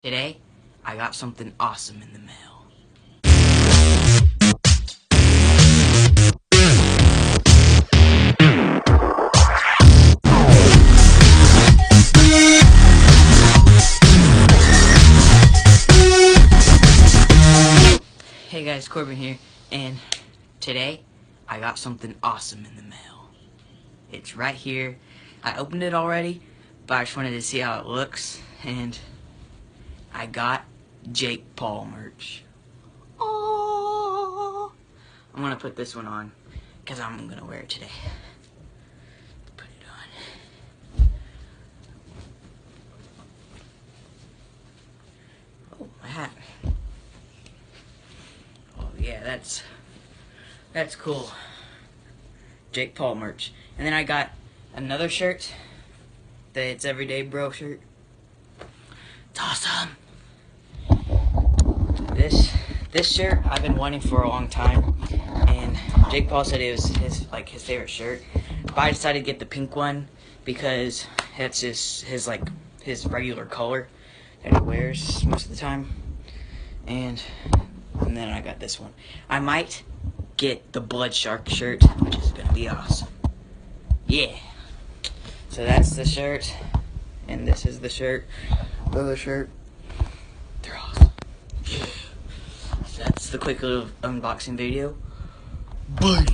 Today, I got something awesome in the mail. Hey guys, Corbin here, and today, I got something awesome in the mail. It's right here. I opened it already, but I just wanted to see how it looks, and I got Jake Paul merch. Oh, I'm gonna put this one on, because I'm gonna wear it today. Put it on. Oh, my hat. Oh yeah, that's cool. Jake Paul merch. And then I got another shirt. It's Everyday Bro shirt. It's awesome. This shirt I've been wanting for a long time, and Jake Paul said it was his favorite shirt. But I decided to get the pink one because that's his regular color that he wears most of the time. And then I got this one. I might get the Blood Shark shirt, which is gonna be awesome. Yeah. So that's the shirt, and this is the shirt. The other shirt. They're awesome. That's the quick little unboxing video. Bye.